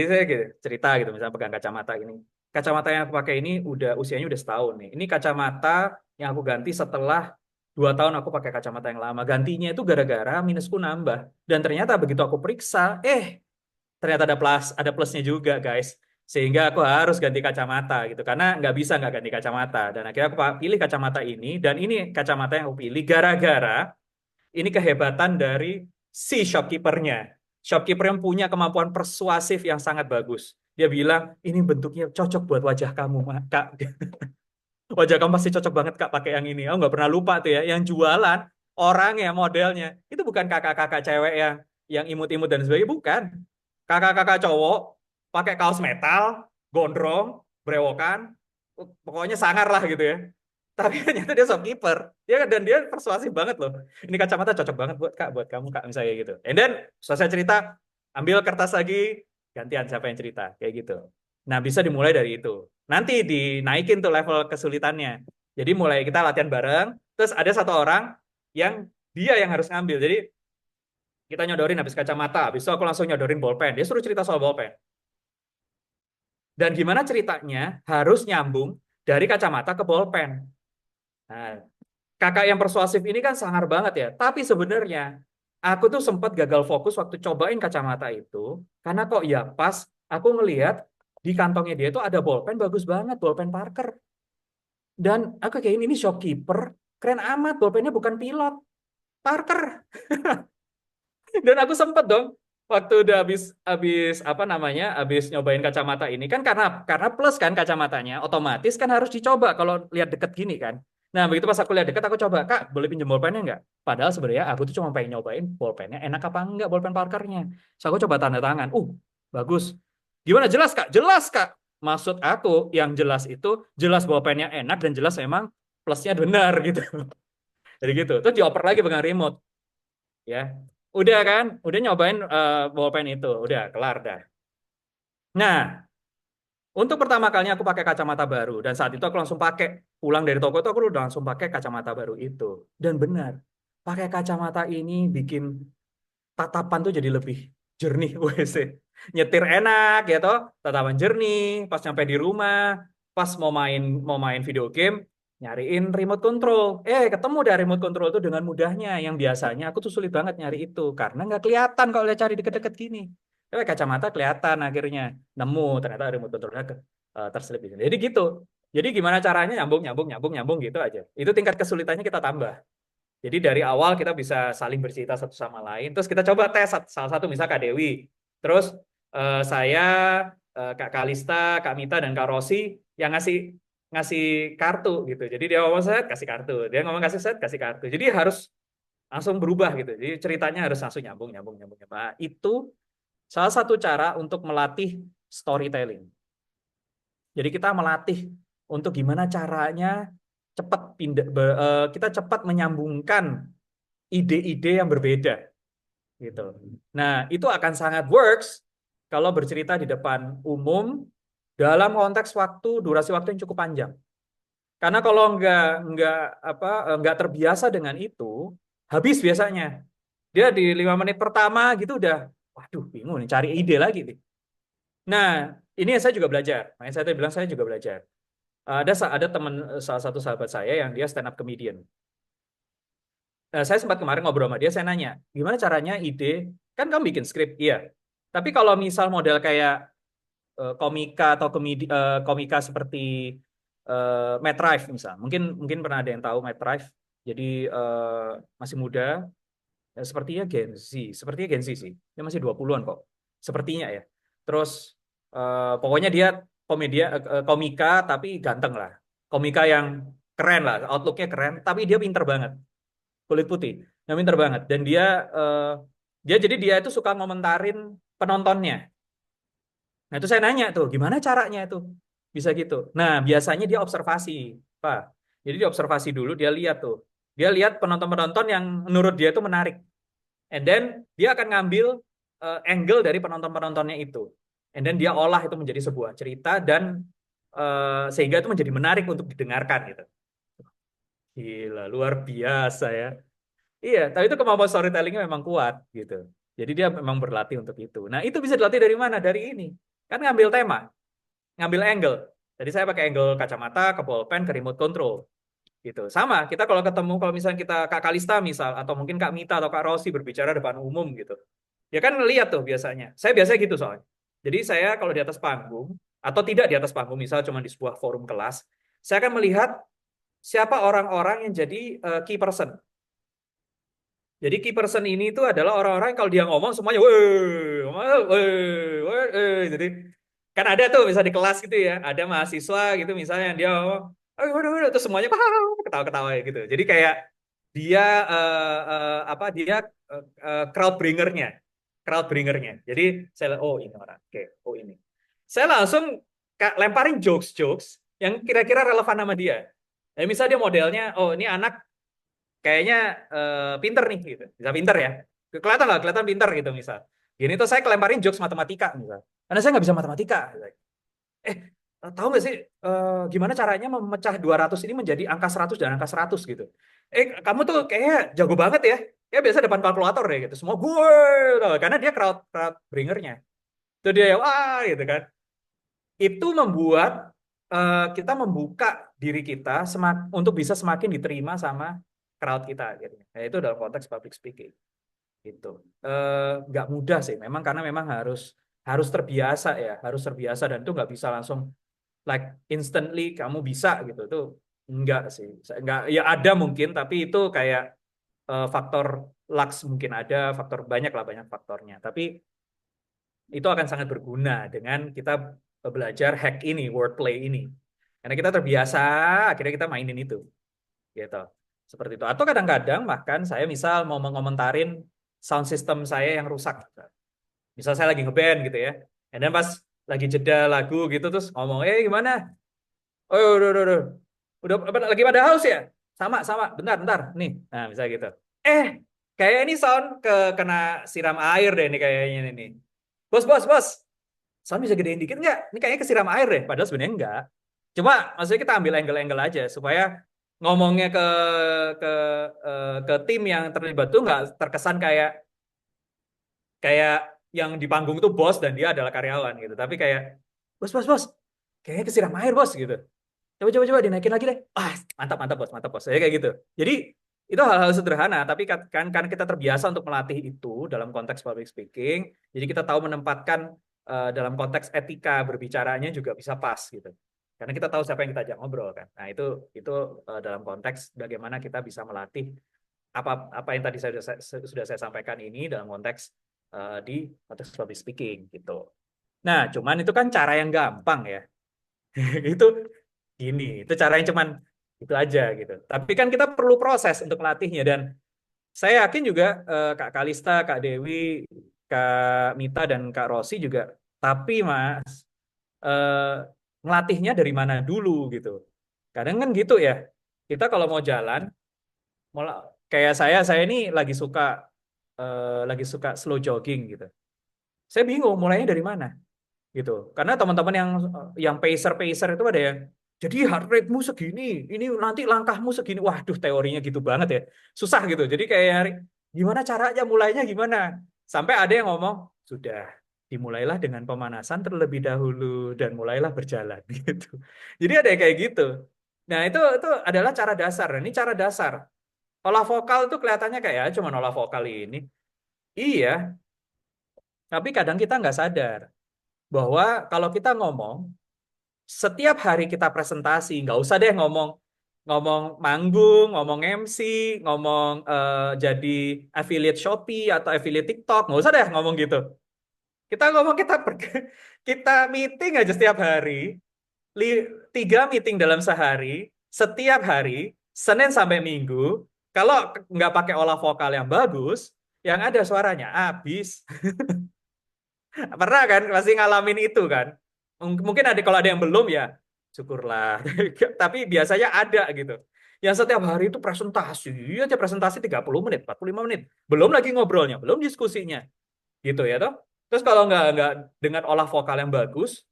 Jadi saya gitu, cerita gitu, misalnya pegang kacamata ini. Kacamata yang aku pakai ini usianya udah setahun nih. Ini kacamata yang aku ganti setelah 2 tahun aku pakai kacamata yang lama. Gantinya itu gara-gara minusku nambah. Dan ternyata begitu aku periksa, ternyata ada plusnya juga guys. Sehingga aku harus ganti kacamata gitu. Karena nggak bisa nggak ganti kacamata. Dan akhirnya aku pilih kacamata ini. Dan ini kacamata yang aku pilih gara-gara ini kehebatan dari si shopkeepernya. Shopkeeper yang punya kemampuan persuasif yang sangat bagus. Dia bilang, ini bentuknya cocok buat wajah kamu, Kak. Wajah kamu pasti cocok banget, Kak, pakai yang ini. Aku nggak pernah lupa tuh ya. Yang jualan, orangnya, modelnya. Itu bukan kakak-kakak cewek yang imut-imut dan sebagainya. Bukan. Kakak-kakak cowok, pakai kaos metal, gondrong, brewokan. Pokoknya sangar lah gitu ya. Tapi ternyata dia shopkeeper. Dan dia persuasif banget loh. Ini kacamata cocok banget buat Kak, buat kamu Kak misalnya gitu. And then selesai cerita, ambil kertas lagi, gantian siapa yang cerita kayak gitu. Nah, bisa dimulai dari itu. Nanti dinaikin tuh level kesulitannya. Jadi mulai kita latihan bareng, terus ada satu orang yang dia yang harus ngambil. Jadi kita nyodorin habis kacamata, habis itu aku langsung nyodorin bolpen. Dia suruh cerita soal bolpen. Dan gimana ceritanya harus nyambung dari kacamata ke bolpen. Nah, kakak yang persuasif ini kan sangar banget ya. Tapi sebenarnya aku tuh sempat gagal fokus waktu cobain kacamata itu. Karena kok ya pas aku ngelihat di kantongnya dia itu ada bolpen bagus banget, bolpen Parker. Dan aku kayak ini shopkeeper, keren amat, bolpennya bukan pilot, Parker. Dan aku sempet dong waktu udah habis apa namanya habis nyobain kacamata ini kan karena plus kan kacamatanya otomatis kan harus dicoba kalau lihat deket gini kan. Nah begitu pas aku lihat deket aku coba Kak boleh pinjam bolpennya nggak? Padahal sebenarnya aku tuh cuma pengen nyobain bolpennya enak apa enggak bolpen Parkernya. So aku coba tanda tangan. Bagus. Gimana jelas Kak? Jelas Kak. Maksud aku yang jelas itu jelas bolpennya enak dan jelas memang plusnya benar gitu. Jadi gitu. Terus dioper lagi pegang remote ya. Udah kan? Udah nyobain bolpen itu. Udah, kelar dah. Nah, untuk pertama kalinya aku pakai kacamata baru. Dan saat itu aku langsung pakai. Pulang dari toko itu aku udah langsung pakai kacamata baru itu. Dan benar. Pakai kacamata ini bikin tatapan tuh jadi lebih jernih. WC. Nyetir enak ya toh. Tatapan jernih. Pas nyampe di rumah. Pas mau main video game. Nyariin remote control. Ketemu dah remote control itu dengan mudahnya. Yang biasanya aku tuh sulit banget nyari itu. Karena nggak kelihatan kalau lihat cari deket-deket gini. Kacamata kelihatan akhirnya. Nemu ternyata remote controlnya terselip di sini. Jadi gitu. Jadi gimana caranya nyambung, nyambung, nyambung, nyambung gitu aja. Itu tingkat kesulitannya kita tambah. Jadi dari awal kita bisa saling bercerita satu sama lain. Terus kita coba tes salah satu misal Kak Dewi. Terus saya, Kak Kalista, Kak Mita dan Kak Rosi yang ngasih ngasih kartu gitu. Jadi dia ngomong set kasih kartu, dia ngomong kasih set kasih kartu. Jadi harus langsung berubah gitu. Jadi ceritanya harus langsung nyambung nyambung nyambung. Nah, itu salah satu cara untuk melatih storytelling. Jadi kita melatih untuk gimana caranya cepat kita cepat menyambungkan ide-ide yang berbeda gitu. Nah, itu akan sangat works kalau bercerita di depan umum dalam konteks durasi waktu yang cukup panjang. Karena kalau nggak terbiasa dengan itu, habis biasanya. Dia di 5 menit pertama gitu udah, waduh bingung nih cari ide lagi nih. Nah, ini yang saya juga belajar. Makanya saya tadi bilang saya juga belajar. Ada teman salah satu sahabat saya yang dia stand up comedian. Saya sempat kemarin ngobrol sama dia, saya nanya, gimana caranya ide, kan kamu bikin skrip, iya. Tapi kalau misal model kayak komika atau komika seperti Matt Rife misal, mungkin mungkin pernah ada yang tahu Matt Rife, jadi masih muda, sepertinya Gen Z sih, dia masih 20-an kok, sepertinya ya. Terus pokoknya dia komika tapi ganteng lah, komika yang keren lah, outlooknya keren, tapi dia pinter banget kulit putih. Yang pinter banget. Dan dia itu suka ngomentarin penontonnya. Nah, itu saya nanya tuh, gimana caranya itu? Bisa gitu. Nah, biasanya dia observasi, Pak. Jadi dia observasi dulu, dia lihat tuh. Dia lihat penonton-penonton yang menurut dia itu menarik. And then dia akan ngambil angle dari penonton-penontonnya itu. And then dia olah itu menjadi sebuah cerita dan sehingga itu menjadi menarik untuk didengarkan gitu. Gila, luar biasa ya. Iya, tapi itu kemampuan storytellingnya memang kuat gitu. Jadi dia memang berlatih untuk itu. Nah, itu bisa dilatih dari mana? Dari ini. Kan ngambil tema, ngambil angle. Jadi saya pakai angle kacamata, ke bolpen, ke remote control. Gitu. Sama, kita kalau ketemu, kalau misalnya kita Kak Kalista misal, atau mungkin Kak Mita atau Kak Rosi berbicara depan umum gitu. Ya kan lihat tuh biasanya. Saya biasanya gitu soalnya. Jadi saya kalau di atas panggung, atau tidak di atas panggung, misal cuma di sebuah forum kelas, saya akan melihat siapa orang-orang yang jadi key person. Jadi key person ini itu adalah orang-orang yang kalau dia ngomong semuanya, weh, weh, weh. Jadi kan ada tuh misal di kelas gitu ya, ada mahasiswa gitu misalnya yang dia ngomong, waduh, waduh, terus semuanya ketawa-ketawa gitu. Jadi kayak dia apa dia crowd bringernya, crowd bringernya. Jadi saya oh ini orang, oke, oh ini. Saya langsung lemparin jokes-jokes yang kira-kira relevan sama dia. Ya, misalnya dia modelnya, oh ini anak kayaknya pinter nih gitu, bisa pinter ya, kelihatan lah, kelihatan pinter gitu misal. Gini tuh saya kelemparin jokes matematika misal, karena saya nggak bisa matematika. Eh, tahu nggak sih gimana caranya memecah 200 ini menjadi angka 100 dan angka 100 gitu. Kamu tuh kayaknya jago banget ya. Ya biasa depan kalkulator deh gitu. Semua gue, karena dia crowd bringernya. Itu dia wah gitu kan. Itu membuat kita membuka diri kita untuk bisa semakin diterima sama crowd kita gitu. Nah, itu dalam konteks public speaking gitu. Nggak mudah sih, memang karena memang harus harus terbiasa ya, harus terbiasa dan itu nggak bisa langsung like instantly kamu bisa gitu. Itu enggak sih, enggak ya ada mungkin, tapi itu kayak faktor luck mungkin ada, faktor banyak lah banyak faktornya. Tapi itu akan sangat berguna dengan kita belajar hack ini, wordplay ini. Karena kita terbiasa, akhirnya kita mainin itu. Gitu. Seperti itu. Atau kadang-kadang bahkan saya misal mau mengomentarin sound system saya yang rusak. Misal saya lagi ngeband gitu ya. Dan pas lagi jeda lagu gitu terus ngomong, gimana? Oh, udah. Udah lagi pada haus ya? Sama. Bentar. Nih. Nah, misalnya gitu. Eh, kayak ini sound kena siram air deh ini kayaknya ini. Bos. Sound bisa gedein dikit nggak? Ini kayaknya kesiram air deh. Padahal sebenarnya enggak. Cuma maksudnya kita ambil angle-angle aja supaya ngomongnya ke ke tim yang terlibat tuh nggak terkesan kayak kayak yang di panggung tuh bos dan dia adalah karyawan gitu. Tapi kayak bos, kayaknya kesiram air bos gitu. Coba dinaikin lagi deh. Ah, mantap bos. Saya kayak gitu. Jadi itu hal-hal sederhana, tapi kan kita terbiasa untuk melatih itu dalam konteks public speaking. Jadi kita tahu menempatkan dalam konteks etika berbicaranya juga bisa pas gitu. Karena kita tahu siapa yang kita ajak ngobrol kan. Nah, itu dalam konteks bagaimana kita bisa melatih apa yang tadi sudah saya sampaikan ini dalam konteks di konteks public speaking gitu. Nah, cuman itu kan cara yang gampang ya. Itu gini, itu caranya cuman itu aja gitu. Tapi kan kita perlu proses untuk melatihnya dan saya yakin juga Kak Kalista, Kak Dewi, Kak Mita dan Kak Rosi juga. Tapi Mas, eh, ngelatihnya dari mana dulu gitu. Kadang kan gitu ya. Kita kalau mau jalan, kayak saya ini lagi suka slow jogging gitu. Saya bingung mulainya dari mana gitu. Karena teman-teman yang pacer itu ada yang jadi heart rate-mu segini, ini nanti langkahmu segini. Waduh, teorinya gitu banget ya. Susah gitu. Jadi kayak gimana caranya mulainya gimana? Sampai ada yang ngomong, sudah dimulailah dengan pemanasan terlebih dahulu dan mulailah berjalan gitu. Jadi ada yang kayak gitu. Nah, itu adalah cara dasar. Ini cara dasar. Olah vokal itu kelihatannya kayak cuma olah vokal ini. Iya, tapi kadang kita nggak sadar bahwa kalau kita ngomong, setiap hari kita presentasi, nggak usah deh ngomong ngomong manggung, ngomong MC, ngomong jadi affiliate Shopee atau affiliate TikTok, nggak usah deh ngomong gitu. Kita ngomong kita meeting aja setiap hari, 3 meeting dalam sehari, setiap hari, Senin sampai Minggu. Kalau nggak pakai olah vokal yang bagus, yang ada suaranya habis. Pernah kan pasti ngalamin itu kan. Mungkin ada kalau ada yang belum ya syukurlah. Tapi biasanya ada gitu. Yang setiap hari itu presentasi, aja presentasi 30 menit, 45 menit. Belum lagi ngobrolnya, belum diskusinya. Gitu ya toh. Terus kalau nggak dengan olah vokal yang bagus,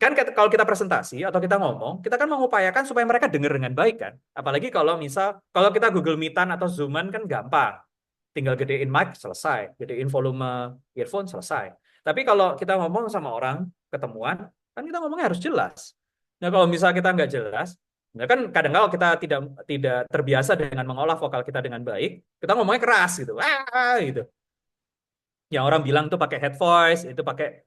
kan kalau kita presentasi atau kita ngomong, kita kan mengupayakan supaya mereka dengar dengan baik kan. Apalagi kalau kita Google Meetan atau Zooman kan gampang. Tinggal gedein mic selesai, gedein volume earphone selesai. Tapi kalau kita ngomong sama orang ketemuan, kan kita ngomongnya harus jelas. Nah, kalau misalnya kita nggak jelas, nah kan kadang-kadang kita tidak terbiasa dengan mengolah vokal kita dengan baik, kita ngomongnya keras gitu, gitu. Yang orang bilang tuh pakai head voice, itu pakai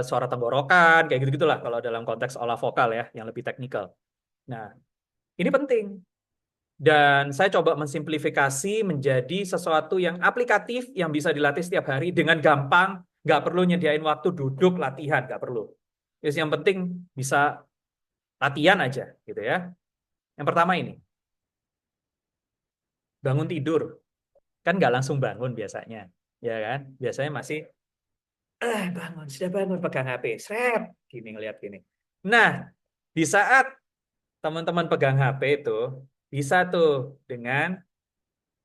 suara tenggorokan, kayak gitu-gitulah kalau dalam konteks olah vokal ya, yang lebih teknikal. Nah, ini penting. Dan saya coba mensimplifikasi menjadi sesuatu yang aplikatif, yang bisa dilatih setiap hari dengan gampang, nggak perlu nyediain waktu duduk latihan, nggak perlu. Jadi yang penting bisa latihan aja, gitu ya. Yang pertama ini, bangun tidur. Kan nggak langsung bangun biasanya, ya kan? Biasanya masih, bangun, sudah bangun, pegang HP, srep, gini ngeliat gini. Nah, di saat teman-teman pegang HP itu, bisa tuh dengan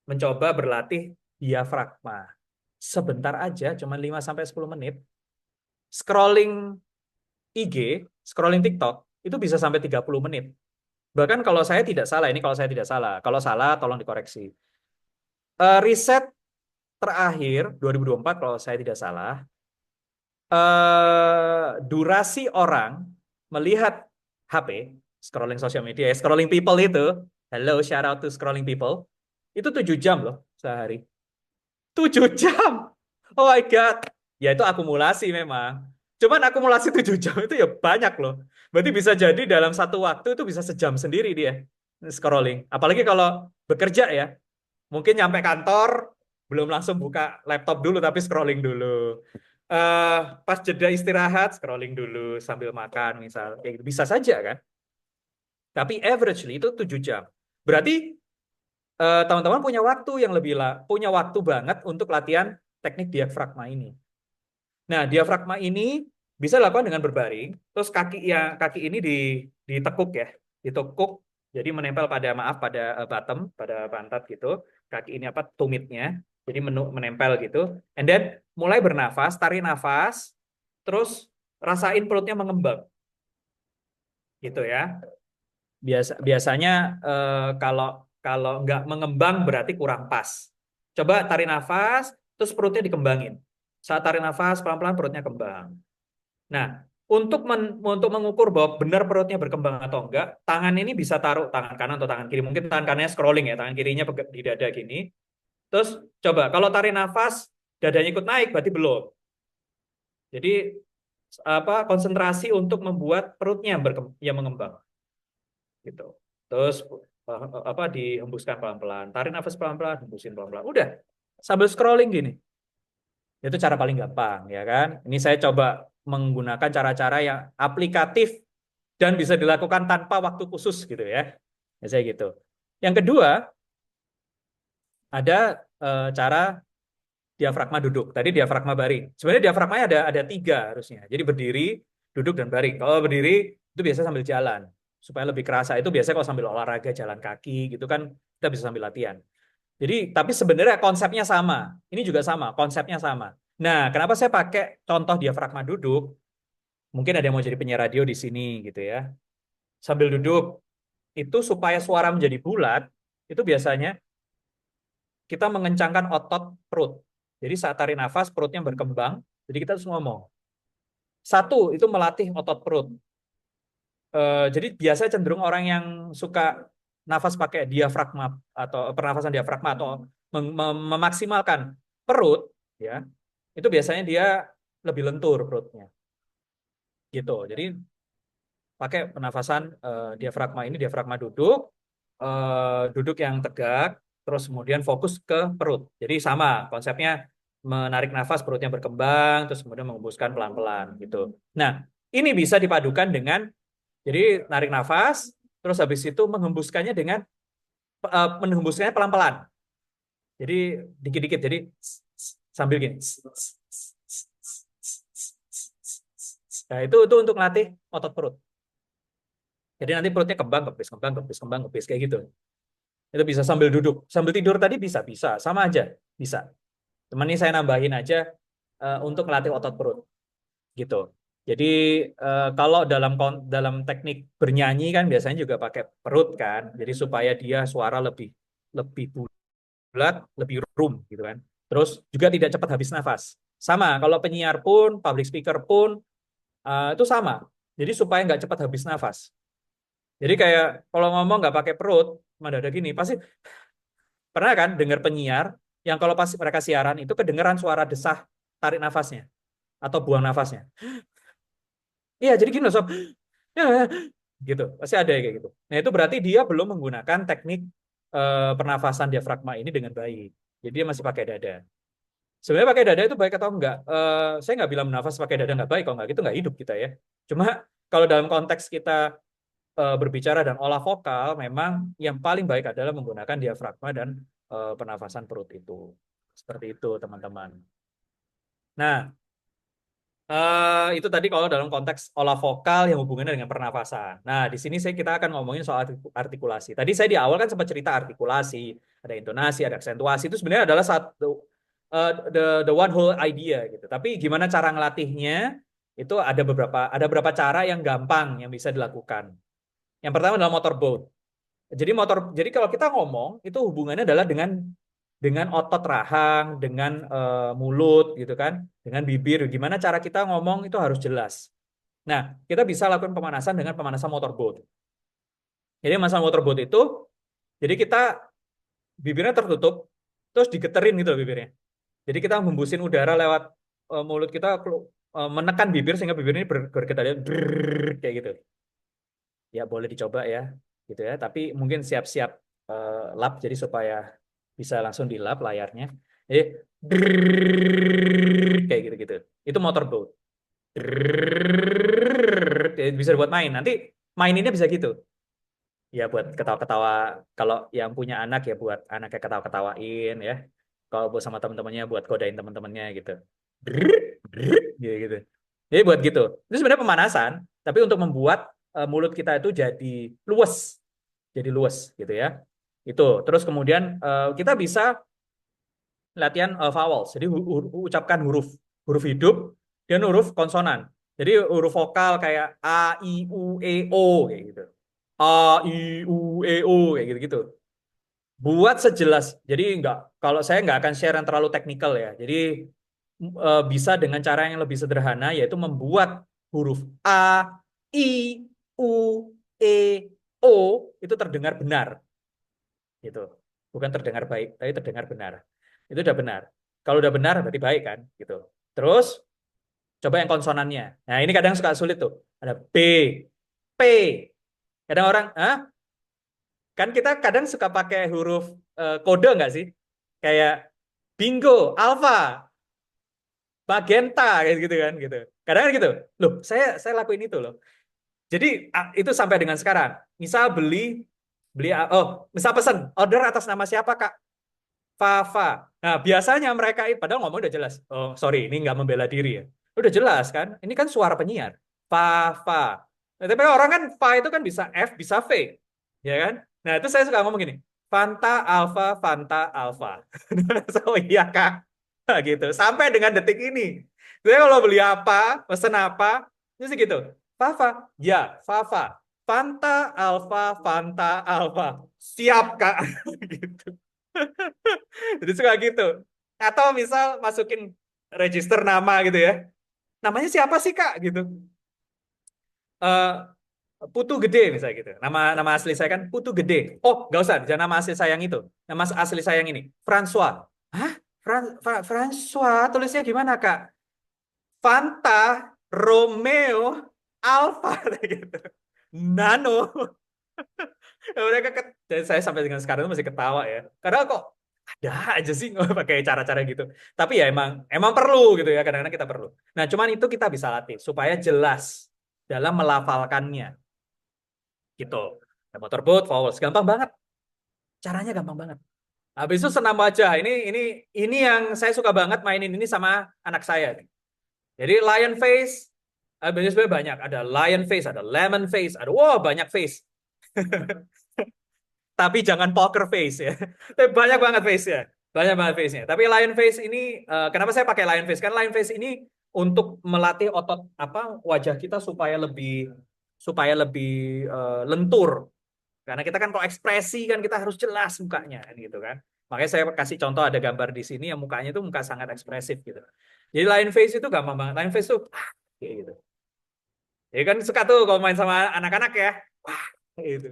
mencoba berlatih diafragma. Sebentar aja, cuma 5-10 menit. Scrolling IG, scrolling TikTok, itu bisa sampai 30 menit. Bahkan kalau saya tidak salah, ini kalau saya tidak salah. Kalau salah, tolong dikoreksi. Riset terakhir, 2024 kalau saya tidak salah, durasi orang melihat HP, scrolling sosial media, scrolling people itu, hello, shout out to scrolling people, itu 7 jam loh sehari. 7 jam. Oh my God. Ya itu akumulasi memang. Cuman akumulasi 7 jam itu ya banyak loh. Berarti bisa jadi dalam satu waktu itu bisa sejam sendiri dia scrolling. Apalagi kalau bekerja ya. Mungkin nyampe kantor, belum langsung buka laptop dulu, tapi scrolling dulu. Pas jeda istirahat, scrolling dulu sambil makan misal. Kayak gitu. Bisa saja kan. Tapi averagely itu 7 jam. Berarti teman-teman punya waktu yang lebih punya waktu banget untuk latihan teknik diafragma ini. Nah, diafragma ini bisa dilakukan dengan berbaring, terus kaki ini ditekuk ya, ditekuk, jadi menempel pada pada bottom, pada pantat gitu, kaki ini apa tumitnya, jadi menempel gitu, and then mulai bernafas, tarik nafas, terus rasain perutnya mengembang, gitu ya. Biasanya kalau kalau nggak mengembang berarti kurang pas. Coba tarik nafas, terus perutnya dikembangin. Saat tarik nafas pelan-pelan perutnya kembang. Nah, untuk mengukur bahwa benar perutnya berkembang atau enggak, tangan ini bisa taruh tangan kanan atau tangan kiri. Mungkin tangan kanannya scrolling ya, tangan kirinya di dada gini. Terus coba kalau tarik nafas, dadanya ikut naik berarti belum. Jadi konsentrasi untuk membuat perutnya yang mengembang gitu. Terus dihembuskan pelan-pelan, tarik nafas pelan-pelan, hembusin pelan-pelan. Udah, sambil scrolling gini. Itu cara paling gampang, ya kan? Ini saya coba menggunakan cara-cara yang aplikatif dan bisa dilakukan tanpa waktu khusus gitu ya. Ya saya gitu. Yang kedua, ada cara diafragma duduk. Tadi diafragma baring. Sebenarnya diafragmanya ada 3 harusnya. Jadi berdiri, duduk, dan baring. Kalau berdiri, itu biasa sambil jalan. Supaya lebih kerasa. Itu biasanya kalau sambil olahraga, jalan kaki gitu kan, kita bisa sambil latihan. Jadi, tapi sebenarnya konsepnya sama. Ini juga sama, konsepnya sama. Nah, kenapa saya pakai contoh diafragma duduk? Mungkin ada yang mau jadi penyiar radio di sini gitu ya. Sambil duduk, itu supaya suara menjadi bulat, itu biasanya kita mengencangkan otot perut. Jadi saat tarik nafas, perutnya berkembang, jadi kita harus ngomong. Satu, itu melatih otot perut. Jadi biasanya cenderung orang yang suka nafas pakai diafragma atau pernafasan diafragma atau memaksimalkan perut, ya, itu biasanya dia lebih lentur perutnya, gitu. Jadi pakai penafasan diafragma ini, diafragma duduk, duduk yang tegak, terus kemudian fokus ke perut. Jadi sama konsepnya, menarik nafas perutnya berkembang, terus kemudian menghembuskan pelan-pelan gitu. Nah, ini bisa dipadukan dengan, jadi narik nafas, terus habis itu menghembuskannya pelan-pelan. Jadi dikit-dikit, jadi sambil gini. Nah, itu untuk latih otot perut. Jadi nanti perutnya kembang, kempis, kembang, kempis, kembang, kempis, kayak gitu. Itu bisa sambil duduk. Sambil tidur tadi bisa. Sama aja, bisa. Cuman ini saya nambahin aja untuk melatih otot perut. Gitu. Jadi kalau dalam teknik bernyanyi kan biasanya juga pakai perut kan. Jadi supaya dia suara lebih lebih bulat, lebih room gitu kan. Terus juga tidak cepat habis nafas. Sama, kalau penyiar pun, public speaker pun, Itu sama. Jadi supaya nggak cepat habis nafas. Jadi kayak kalau ngomong nggak pakai perut, mendadak gini, pasti pernah kan dengar penyiar yang kalau pas mereka siaran itu kedengeran suara desah tarik nafasnya atau buang nafasnya. Iya, jadi gini loh sob. Ya, gitu. Pasti ada yang kayak gitu. Nah, itu berarti dia belum menggunakan teknik pernafasan diafragma ini dengan baik. Jadi dia masih pakai dada. Sebenarnya pakai dada itu baik atau enggak? Saya nggak bilang nafas pakai dada nggak baik, kalau nggak gitu nggak hidup kita ya. Cuma kalau dalam konteks kita berbicara dan olah vokal, memang yang paling baik adalah menggunakan diafragma dan pernafasan perut itu. Seperti itu, teman-teman. Nah, itu tadi kalau dalam konteks olah vokal yang hubungannya dengan pernafasan. Nah, di sini kita akan ngomongin soal artikulasi. Tadi saya di awal kan sempat cerita artikulasi, ada intonasi, ada aksentuasi. Itu sebenarnya adalah satu the one whole idea gitu. Tapi gimana cara ngelatihnya? Itu ada beberapa cara yang gampang yang bisa dilakukan. Yang pertama adalah motor boat. Jadi kalau kita ngomong itu hubungannya adalah dengan otot rahang, dengan mulut gitu kan, dengan bibir. Gimana cara kita ngomong itu harus jelas. Nah, kita bisa lakukan pemanasan dengan pemanasan motorboat. Jadi pemanasan motorboat itu, jadi kita bibirnya tertutup, terus digeterin gitu loh bibirnya. Jadi kita hembusin udara lewat mulut kita, menekan bibir sehingga bibir ini bergetar kayak gitu. Ya boleh dicoba ya, gitu ya. Tapi mungkin siap-siap lap, jadi supaya bisa langsung di lap layarnya. Jadi kayak gitu-gitu. Itu motorboat. Bisa buat main. Nanti maininnya bisa gitu. Ya buat ketawa-ketawa. Kalau yang punya anak ya buat anaknya ketawa-ketawain ya. Kalau buat sama teman-temannya buat godain teman-temannya gitu. Gitu gitu. Jadi buat gitu. Itu sebenarnya pemanasan, tapi untuk membuat mulut kita itu jadi luwes gitu ya. Itu. Terus kemudian kita bisa latihan vowels. Jadi ucapkan huruf hidup dan huruf konsonan. Jadi huruf vokal kayak a, i, u, e, o kayak gitu. A, I, U, E, O kayak gitu-gitu. Buat sejelas. Jadi kalau saya nggak akan share yang terlalu teknikal ya. Jadi bisa dengan cara yang lebih sederhana yaitu membuat huruf A, I, U, E, O itu terdengar benar gitu. Bukan terdengar baik, tapi terdengar benar. Itu udah benar. Kalau udah benar berarti baik kan gitu. Terus coba yang konsonannya. Nah, ini kadang suka sulit tuh. Ada B, P. Kadang orang, kan kita kadang suka pakai huruf kode nggak sih? Kayak bingo, alfa, magenta, kayak gitu kan, gitu. Kadang kan gitu. Loh, saya lakuin itu loh. Jadi itu sampai dengan sekarang. Misal misal pesan order atas nama siapa Kak? Fafa. Nah, biasanya mereka padahal ngomong udah jelas. Oh, sorry, ini nggak membela diri ya. Udah jelas kan? Ini kan suara penyiar. Fafa. Nah, tapi orang kan fa itu kan bisa F, bisa V. Ya kan? Nah, itu saya suka ngomong gini. Fanta Alfa, Fanta Alfa. So, iya Kak. Nah, gitu. Sampai dengan detik ini. Saya kalau beli apa, pesen apa, itu sih gitu. Fafa. Ya, Fafa. Fanta Alfa, Fanta Alfa. Siap Kak. Gitu. Jadi suka gitu. Atau misal masukin register nama gitu ya. Namanya siapa sih Kak? Gitu. Eh Putu Gede misalnya gitu. Nama nama asli saya kan Putu Gede. Oh, nggak usah, jangan nama asli saya yang itu. Nama asli saya yang ini, François. Hah? François, tulisnya gimana, Kak? Fanta, Romeo, Alfa gitu. Nano. Mereka dan saya sampai dengan sekarang itu masih ketawa ya. Karena kok ada aja sih nggak pakai cara-cara gitu. Tapi ya emang perlu gitu ya, kadang-kadang kita perlu. Nah, cuman itu kita bisa latih supaya jelas dalam melafalkannya gitu. Nah, motorboat, vowels, gampang banget. Caranya gampang banget. Habis itu senam wajah. Ini yang saya suka banget mainin ini sama anak saya. Jadi lion face, sebenarnya banyak. Ada lion face, ada lemon face, ada banyak face. Tapi jangan poker face ya. Tapi banyak banget face ya. Banyak banget face-nya. Tapi lion face ini, kenapa saya pakai lion face? Karena lion face ini untuk melatih otot wajah kita supaya lebih lentur. Karena kita kan kalau ekspresi kan kita harus jelas mukanya kan gitu kan. Makanya saya kasih contoh ada gambar di sini yang mukanya itu muka sangat ekspresif gitu. Jadi line face itu gampang banget. Line face itu kayak gitu. Ya kan suka tuh kalau main sama anak-anak ya. Wah,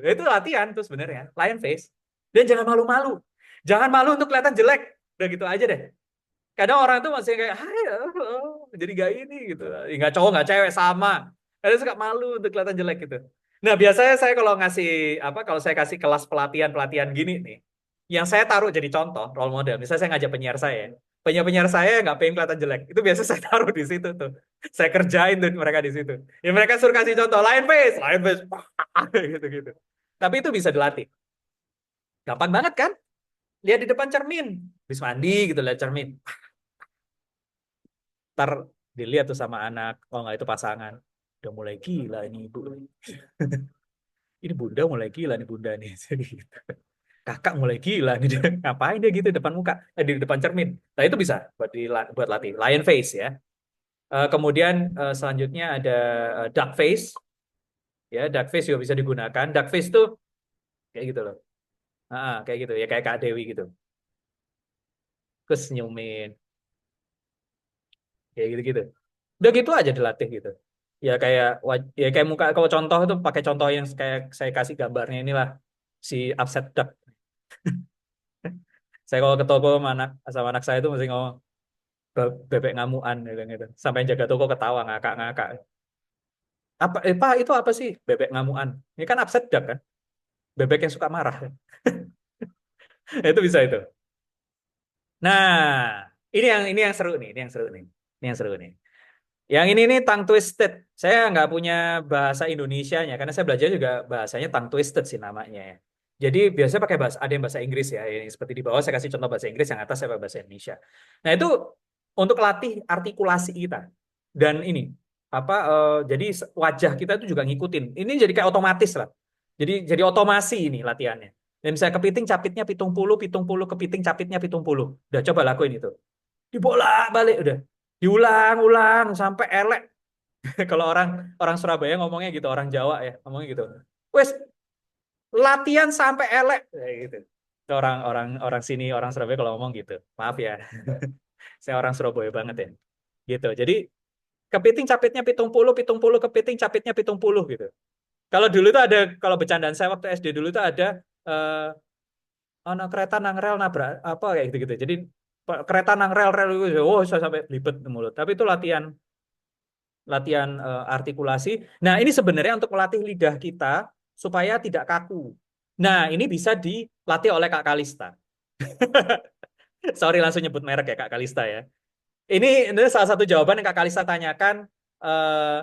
itu latihan tuh sebenarnya. Lion face. Dan jangan malu-malu. Jangan malu untuk kelihatan jelek. Udah gitu aja deh. Kadang orang tuh masih kayak, hai, jadi gak ini gitu. Nggak cowok, nggak cewek, sama. Kadang suka malu untuk kelihatan jelek gitu. Nah, biasanya saya kalau ngasih, kalau saya kasih kelas pelatihan-pelatihan gini nih, yang saya taruh jadi contoh, role model. Misalnya saya ngajak penyiar saya. Penyiar-penyiar saya nggak pengen kelihatan jelek. Itu biasa saya taruh di situ tuh. Saya kerjain tuh mereka di situ. Ya mereka suruh kasih contoh, lion face, gitu-gitu. Tapi itu bisa dilatih. Gampang banget kan? Lihat di depan cermin. Habis mandi gitu, lihat cermin. Ntar dilihat tuh sama anak, oh nggak itu pasangan, udah mulai gila ini ibu, ini bunda mulai gila nih bunda nih. Jadi gitu. Kakak mulai gila nih, dia ngapain dia gitu depan muka, di depan cermin. Nah itu bisa buat latih lion face ya. Kemudian selanjutnya ada duck face ya, duck face juga bisa digunakan. Duck face tuh kayak gitu loh. Kayak gitu ya, kayak Kak Dewi gitu, terus senyumin kayak gitu-gitu. Udah gitu aja dilatih gitu. Ya kayak ya kayak muka, kalau contoh itu pakai contoh yang kayak saya kasih gambarnya inilah, si upset duck. Saya kalau ke toko sama anak saya itu mesti ngomong bebek ngamuan gitu, gitu. Sampai yang jaga toko ketawa ngakak-ngakak. Apa Pak itu apa sih bebek ngamuan? Ini kan upset duck kan? Bebek yang suka marah. Itu bisa itu. Nah, ini yang seru nih, ini yang seru nih. Ini yang seru nih. Yang ini nih tongue twisted. Saya nggak punya bahasa Indonesianya karena saya belajar juga bahasanya tongue twisted sih namanya ya. Jadi biasanya pakai bahasa, ada yang bahasa Inggris ya. Ini seperti di bawah saya kasih contoh bahasa Inggris, yang atas saya pakai bahasa Indonesia. Nah itu untuk latih artikulasi kita. Dan ini jadi wajah kita itu juga ngikutin. Ini jadi kayak otomatis lah. Jadi otomasi ini latihannya. Dan misalnya kepiting capitnya pitung puluh kepiting capitnya pitung puluh. Udah coba lakuin itu. Dibolak-balik udah. Diulang-ulang sampai elek. Kalau orang orang Surabaya ngomongnya gitu, orang Jawa ya ngomongnya gitu. Wes latihan sampai elek kayak gitu. Itu orang sini, orang Surabaya kalau ngomong gitu. Maaf ya. Saya orang Surabaya banget ya. Gitu. Jadi kepiting capitnya pitung puluh kepiting capitnya pitung puluh gitu. Kalau dulu itu ada, kalau bercandaan saya waktu SD dulu itu ada eh anak kereta nang rel nabrak apa kayak gitu-gitu. Jadi kereta nang rel itu, oh saya sampai belibet di mulut. Tapi itu latihan latihan artikulasi. Nah, ini sebenarnya untuk melatih lidah kita supaya tidak kaku. Nah, ini bisa dilatih oleh Kak Kalista. Sorry langsung nyebut merek ya Kak Kalista ya. Ini salah satu jawaban yang Kak Kalista tanyakan eh,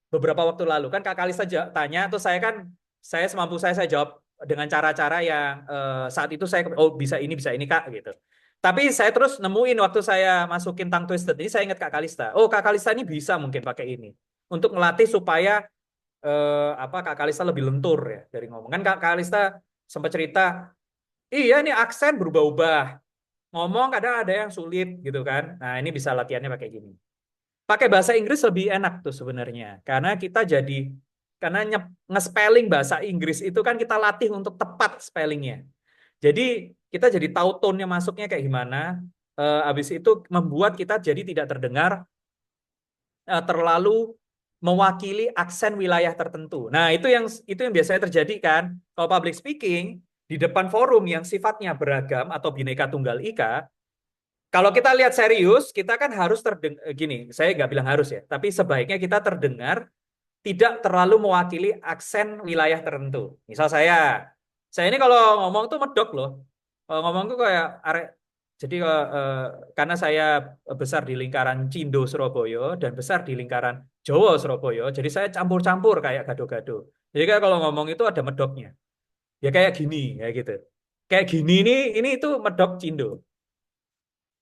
beberapa waktu lalu. Kan Kak Kalista tanya, terus saya semampu saya jawab dengan cara-cara yang saat itu saya, oh bisa ini Kak gitu. Tapi saya terus nemuin waktu saya masukin tongue twisted ini, saya ingat Kak Kalista. Oh, Kak Kalista ini bisa mungkin pakai ini untuk melatih supaya Kak Kalista lebih lentur ya dari ngomong. Kan Kak Kalista sempat cerita, iya ini aksen berubah-ubah. Ngomong kadang ada yang sulit gitu kan. Nah, ini bisa latihannya pakai gini. Pakai bahasa Inggris lebih enak tuh sebenarnya. Karena nge-spelling bahasa Inggris itu kan kita latih untuk tepat spellingnya. Jadi kita jadi tahu tone-nya masuknya kayak gimana. Habis itu membuat kita jadi tidak terdengar terlalu mewakili aksen wilayah tertentu. Nah, itu yang biasanya terjadi kan. Kalau public speaking di depan forum yang sifatnya beragam atau bineka tunggal ika, kalau kita lihat serius, kita kan harus terdengar gini, saya nggak bilang harus ya, tapi sebaiknya kita terdengar tidak terlalu mewakili aksen wilayah tertentu. Misal saya ini kalau ngomong tuh medok loh. Kalau ngomong tuh kayak jadi karena saya besar di lingkaran Cindo Surabaya dan besar di lingkaran Jawa Surabaya, jadi saya campur-campur kayak gado-gado. Jadi kayak kalau ngomong itu ada medoknya. Ya kayak gini, kayak gitu. Kayak gini ini itu medok Cindo.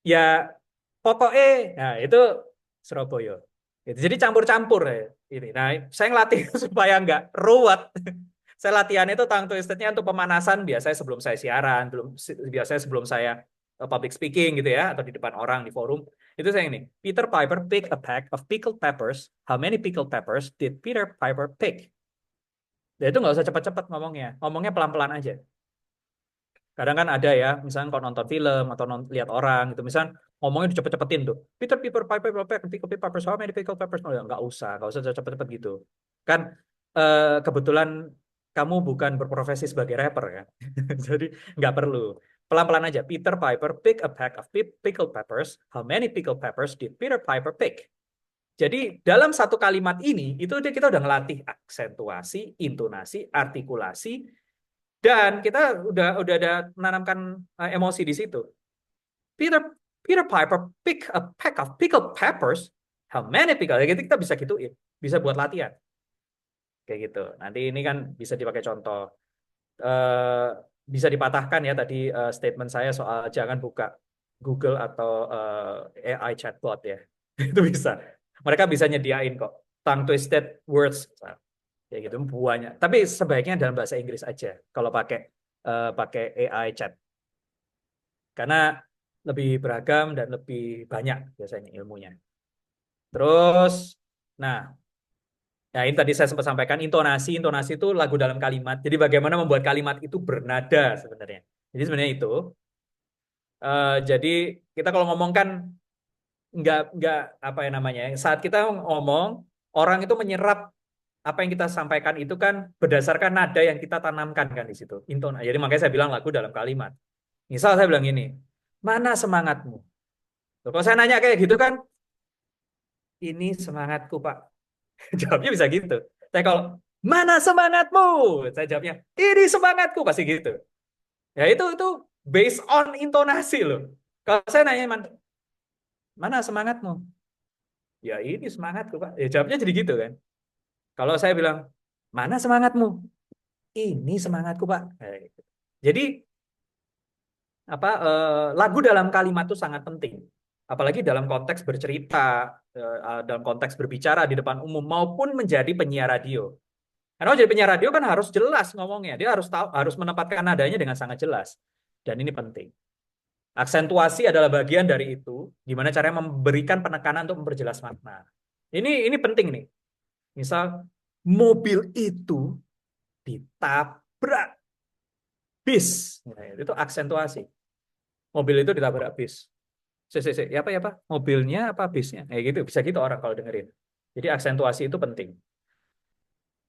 Ya pokoknya, nah itu Surabaya. Gitu. Jadi campur-campur ya ini. Nah, saya ngelatih supaya nggak ruwet. Saya latihan itu tongue twistednya untuk pemanasan biasanya sebelum saya siaran, biasanya sebelum saya public speaking gitu ya, atau di depan orang di forum. Itu saya ini. Peter Piper picked a pack of pickled peppers. How many pickled peppers did Peter Piper pick? Dan itu nggak usah cepat-cepat ngomongnya. Ngomongnya pelan-pelan aja. Kadang kan ada ya, misalnya kalau nonton film atau lihat orang gitu, misalnya ngomongnya dicepet-cepetin tuh. Peter Piper Piper Piper Pickle Peppers, how many pickled peppers? Oh, ya, nggak usah cepet-cepet gitu. Kan kebetulan kamu bukan berprofesi sebagai rapper kan. Jadi nggak perlu. Pelan-pelan aja. Peter Piper pick a pack of pickled peppers. How many pickled peppers did Peter Piper pick? Jadi dalam satu kalimat ini itu kita udah ngelatih aksentuasi, intonasi, artikulasi, dan kita udah ada menanamkan emosi di situ. Peter Peter Piper pick a pack of pickled peppers. How many pickled? Jadi kita bisa gituin, bisa buat latihan kayak gitu. Nanti ini kan bisa dipakai contoh. Eh, Bisa dipatahkan ya tadi statement saya soal jangan buka Google atau AI chatbot ya. Itu bisa. Mereka bisa nyediain kok tongue twisted words kayak gitu banyak. Tapi sebaiknya dalam bahasa Inggris aja kalau pakai AI chat karena lebih beragam dan lebih banyak biasanya ilmunya. Terus, nah, nah ini tadi saya sempat sampaikan intonasi. Intonasi itu lagu dalam kalimat. Jadi bagaimana membuat kalimat itu bernada sebenarnya. Jadi sebenarnya itu. Jadi kita kalau ngomong kan nggak apa ya namanya. Saat kita ngomong, orang itu menyerap apa yang kita sampaikan itu kan berdasarkan nada yang kita tanamkan kan di situ. Intonasi. Jadi makanya saya bilang lagu dalam kalimat. Misal saya bilang ini, mana semangatmu? Loh, kalau saya nanya kayak gitu kan, ini semangatku Pak. Jawabnya bisa gitu. Saya kalau mana semangatmu? Saya jawabnya ini semangatku pasti gitu. Ya itu based on intonasi loh. Kalau saya nanya mana semangatmu? Ya ini semangatku Pak. Ya jawabnya jadi gitu kan. Kalau saya bilang mana semangatmu? Ini semangatku Pak. Gitu. Jadi lagu dalam kalimat itu sangat penting. Apalagi dalam konteks bercerita, dalam konteks berbicara di depan umum maupun menjadi penyiar radio. Karena jadi penyiar radio kan harus jelas ngomongnya. Dia harus tahu, harus menempatkan nadanya dengan sangat jelas. Dan ini penting. Aksentuasi adalah bagian dari itu, gimana caranya memberikan penekanan untuk memperjelas makna. Ini penting nih. Misal mobil itu ditabrak bis. Nah, itu aksentuasi. Mobil itu ditabrak bis. Ya apa ya apa? Mobilnya apa bisnya? Gitu bisa gitu orang kalau dengerin. Jadi aksentuasi itu penting.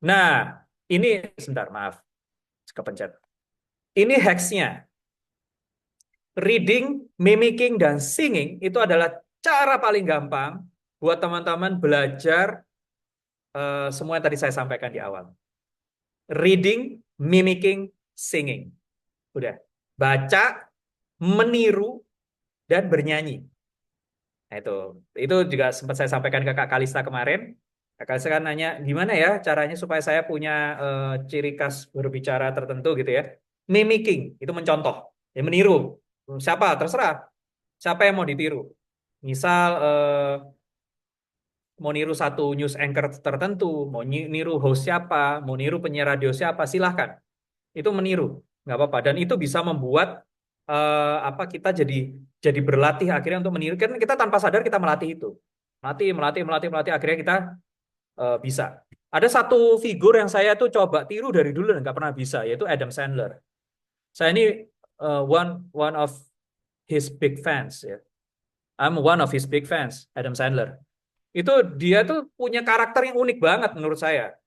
Nah, ini sebentar maaf, kepencet. Ini hacksnya. Reading, mimicking, dan singing itu adalah cara paling gampang buat teman-teman belajar semua yang tadi saya sampaikan di awal. Reading, mimicking, singing. Udah. Baca, meniru, dan bernyanyi. Nah, itu juga sempat saya sampaikan ke Kak Kalista kemarin. Kak Kalista kan nanya, gimana ya caranya supaya saya punya ciri khas berbicara tertentu gitu ya. Mimicking, itu mencontoh. Ya, meniru. Siapa? Terserah. Siapa yang mau ditiru? Misal mau niru satu news anchor tertentu, mau niru host siapa, mau niru penyiar radio siapa, silahkan. Itu meniru, nggak apa-apa. Dan itu bisa membuat apa kita jadi berlatih akhirnya untuk meniru. Kan kita tanpa sadar kita melatih itu, melatih, melatih, melatih, melatih. Akhirnya kita bisa. Ada satu figur yang saya tuh coba tiru dari dulu dan nggak pernah bisa, yaitu Adam Sandler. Saya ini one of his big fans ya. I'm one of his big fans, Adam Sandler. Itu dia tuh punya karakter yang unik banget menurut saya.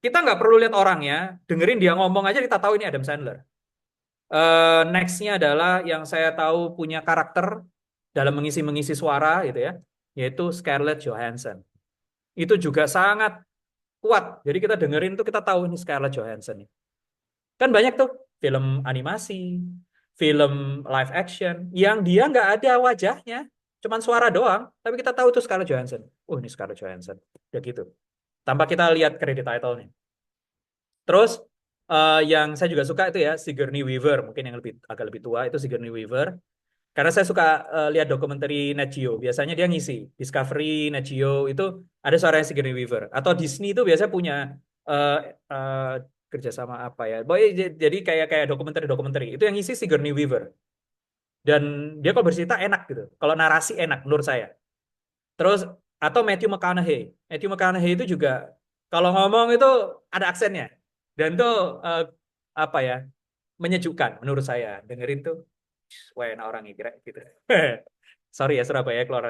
Kita nggak perlu lihat orangnya, dengerin dia ngomong aja kita tahu ini Adam Sandler. Next-nya adalah yang saya tahu punya karakter dalam mengisi suara gitu ya, yaitu Scarlett Johansson. Itu juga sangat kuat. Jadi kita dengerin tuh kita tahu ini Scarlett Johansson. Kan banyak tuh film animasi, film live action yang dia nggak ada wajahnya, cuman suara doang, tapi kita tahu tuh Scarlett Johansson. Oh ini Scarlett Johansson. Ya gitu. Tanpa kita lihat kredit title-nya. Terus yang saya juga suka itu ya Sigourney Weaver, mungkin yang agak lebih tua itu Sigourney Weaver. Karena saya suka lihat dokumenter Nat Geo. Biasanya dia ngisi Discovery, Nat Geo itu ada suaranya Sigourney Weaver. Atau Disney itu biasanya punya uh, uh, kerjasama apa ya? Boy, jadi kayak dokumenter itu yang ngisi Sigourney Weaver. Dan dia kalau bercerita enak gitu. Kalau narasi enak menurut saya. Terus atau Matthew McConaughey. Matthew McConaughey itu juga kalau ngomong itu ada aksennya. Dan tuh apa ya? Menyejukkan menurut saya. Dengerin tuh, wah enak orang ini kira gitu. Sorry ya Surabaya keluar